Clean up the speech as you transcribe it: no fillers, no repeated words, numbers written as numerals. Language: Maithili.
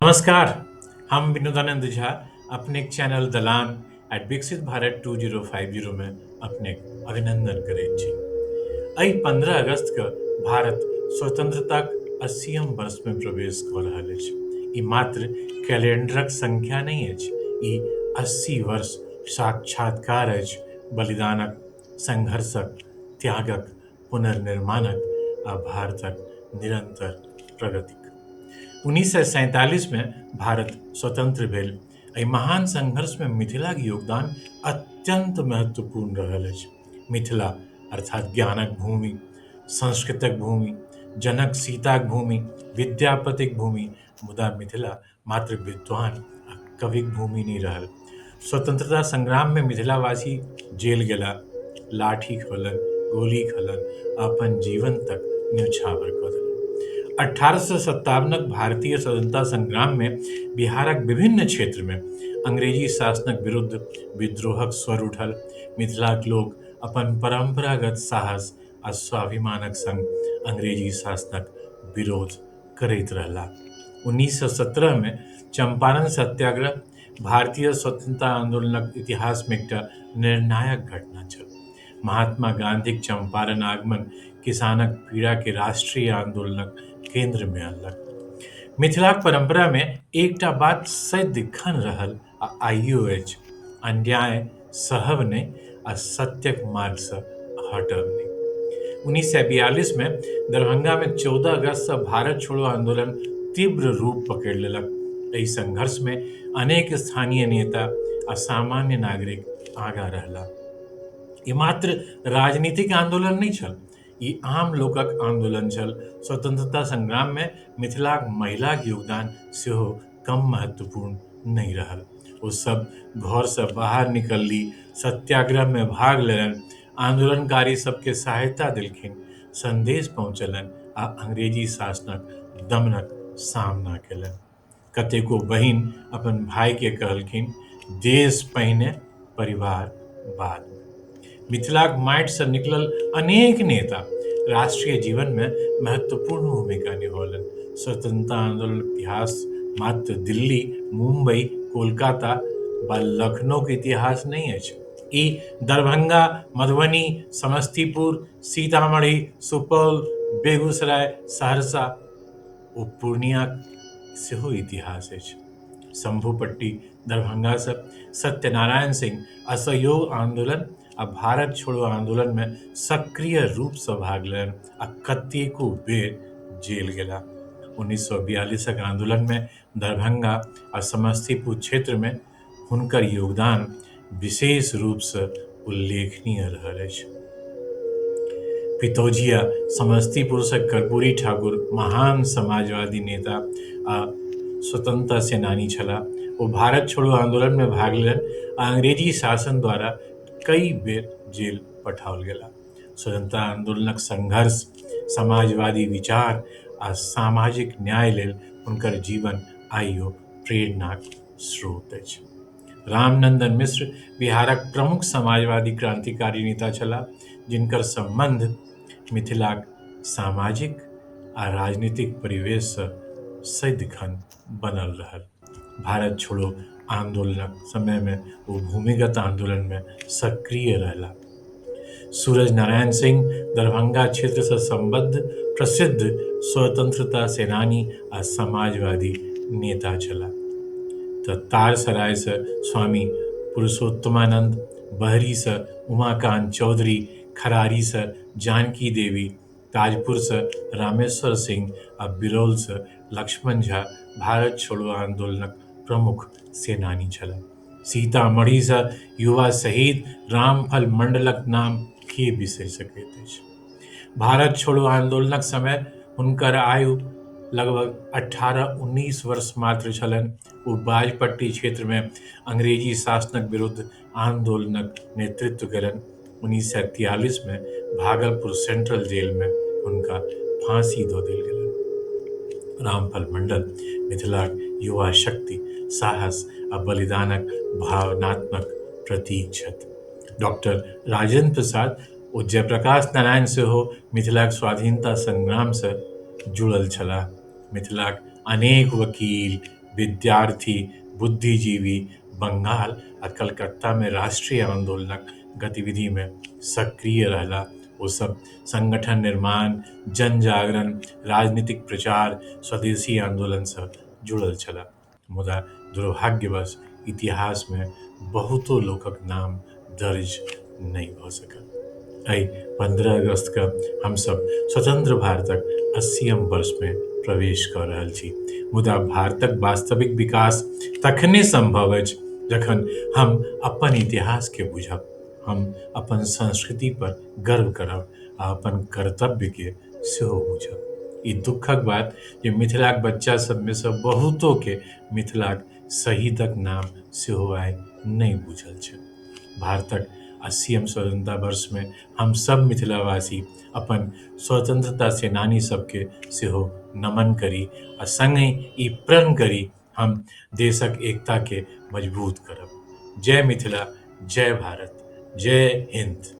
नमस्कार। हम विनोदानंद झा अपने चैनल दलान एट विकसित भारत 2050 में अपने अभिनंदन करै छी। एहि 15 अगस्त के भारत स्वतंत्रताक 80म वर्ष में प्रवेश कऽ रहल अछि। ई मात्र कैलेंडरक संख्या नहीं अछि, ई 80 वर्ष साक्षात्कार अछि बलिदानक, संघर्षक, त्यागक, पुनर्निर्माणक आ भारतक निरंतर प्रगतिक। 1947 में भारत स्वतंत्र भेल। एहि महान संघर्ष में मिथिलाक योगदान अत्यंत महत्वपूर्ण रहल अछि। मिथिला अर्थात ज्ञानक भूमि, संस्कृतक भूमि, जनक सीताक भूमि, विद्यापतिक भूमि, मुदा मिथिला मात्र विद्वान आ कविक भूमि नहीं रहल। स्वतंत्रता संग्राम में मिथिलावासी जेल गेला, लाठी खोलन, गोली खलन, अपन जीवन तक न्यौछावर कऽ देलनि। 1857 भारतीय स्वतंत्रता संग्राम में बिहारक विभिन्न क्षेत्र में अंग्रेजी शासनक विरुद्ध विद्रोहक स्वर उठल। मिथिलाक लोक अपन परंपरागत साहस आ स्वाभिमानक संग अंग्रेजी शासनक विरोध करैत रहला। 1917 में चंपारण सत्याग्रह भारतीय स्वतंत्रता आंदोलनक इतिहास में एकटा निर्णायक घटना छल। महात्मा गांधीक चंपारण आगमन किसानक पीड़ा के राष्ट्रीय आंदोलनक केंद्र में अनलक। मिथिलाक परंपरा में एकटा बात सदिखन रहल आ आइयो अछि, अन्याय सहब नहीं आ सत्यक मार्ग से हटब नहीं। 1942 में दरभंगा में 14 अगस्त से भारत छोड़ो आंदोलन तीव्र रूप पकड़ लेलक। एहि संघर्ष में अनेक स्थानीय नेता आ सामान्य नागरिक आगाँ रहला। ई मात्र राजनीतिक आंदोलन नहीं छल, ई आम लोकक आंदोलन छल। स्वतंत्रता संग्राम में मिथिलाक महिलाक योगदान सेहो कम महत्वपूर्ण नहीं रहल। ओ सब घर से बाहर निकलली, सत्याग्रह में भाग लेलनि, आंदोलनकारी सबके सहायता देलखिन, संदेश पहुंचलन आ अंग्रेजी शासनक दमनक सामना केलनि। कतेको बहिन अपन भाई के कहलखिन, देश पहिने परिवार बाद में। मिथिलाक माटि से निकलल अनेक नेता राष्ट्रीय जीवन में महत्वपूर्ण भूमिका निभौलनि। स्वतंत्रता आंदोलन इतिहास मात्र दिल्ली, मुंबई, कोलकाता वा लखनऊ के इतिहास नहीं अछि। ई दरभंगा, मधुबनी, समस्तीपुर, सीतामढ़ी, सुपौल, बेगूसराय, सहरसा ओ पूर्णियाक सेहो इतिहास अछि। शंभुपट्टी दरभंगा से सत्यनारायण सिंह असहयोग आंदोलन आ भारत छोड़ो आंदोलन में सक्रिय रूप से भाग लेलनि आ कतेको बेर जेल गेला। 1942 आंदोलन में दरभंगा आ समस्तीपुर क्षेत्र में हुनकर योगदान विशेष रूप से उल्लेखनीय रहल अछि। पितौजिया समस्तीपुर से कर्पूरी ठाकुर महान समाजवादी नेता आ स्वतंत्रता सेनानी छलाह। ओ भारत छोड़ो आंदोलन में भाग लेलनि आ अंग्रेजी शासन द्वारा कई बेर जेल पठाओल गेला। स्वतंत्रता आंदोलनक संघर्ष, समाजवादी विचार आ सामाजिक न्याय लेल हुनकर जीवन आइयो प्रेरणाक स्रोत अछि। रामनंदन मिश्र बिहारक प्रमुख समाजवादी क्रांतिकारी नेता छलाह, जिनकर संबंध मिथिलाक सामाजिक आ राजनीतिक परिवेश से सदिखन बनल रहल। भारत छोड़ो आंदोलनक समय में वो भूमिगत आंदोलन में सक्रिय रहला। सूरज नारायण सिंह दरभंगा क्षेत्र से संबद्ध प्रसिद्ध स्वतंत्रता सेनानी आ समाजवादी नेता छला। तऽ तारसराय से स्वामी पुरुषोत्तमानंद, बहरी से उमाकांत चौधरी, खरारी से जानकी देवी, ताजपुर से रामेश्वर सिंह आ बिरौल से लक्ष्मण झा भारत छोड़ो आंदोलनक प्रमुख सेनानी छलाह। सीतामढ़ी से युवा शहीद रामफल मंडलक नाम के बिसरि सकैत अछि। भारत छोड़ो आंदोलनक समय हुनकर आयु लगभग 18-19 वर्ष मात्र छलनि। ओ बाजपट्टी क्षेत्र में अंग्रेजी शासनक विरुद्ध आंदोलनक नेतृत्व केलनि। 1943 में भागलपुर सेंट्रल जेल में हुनका फांसी दऽ देल गेलनि। रामफल मंडल मिथिलाक युवा शक्ति, साहस आ बलिदानक भावनात्मक प्रतीक छथि। डॉक्टर राजेंद्र प्रसाद ओ जयप्रकाश नारायण सेहो मिथिलाक स्वाधीनता संग्राम से जुड़ल छलाह। मिथिलाक अनेक वकील, विद्यार्थी, बुद्धिजीवी बंगाल आ कलकत्ता में राष्ट्रीय आंदोलनक गतिविधि में सक्रिय रहला। वो सब संगठन निर्माण, जन जागरण, राजनीतिक प्रचार, स्वदेशी आंदोलन से जुड़ल छला। मुदा दुर्भाग्यवश इतिहास में बहुतो लोकक नाम दर्ज नहीं भ सकल। एहि 15 अगस्त का हम सब स्वतंत्र भारतक 80म वर्ष में प्रवेश कर रहल छी। मुदा भारतक वास्तविक विकास तखने संभव अछि जखन हम अपन इतिहास के बुझब, हम अपन संस्कृति पर गर्व करब आ अपन कर्तव्य के सेहो बुझब। ई दुखक बात जे मिथिलाक बच्चा सब में से बहुतो के मिथिलाक शहीदक नाम सेहो आइ नहि बुझल छै। भारतक 80म स्वतंत्रता वर्ष में हम सब मिथिलावासी अपन स्वतंत्रता सेनानी सबके सेहो नमन करी आ संगहि ई प्रण करी हम देशक एकता के मजबूत करब। जय मिथिला, जय भारत, जय हिंद।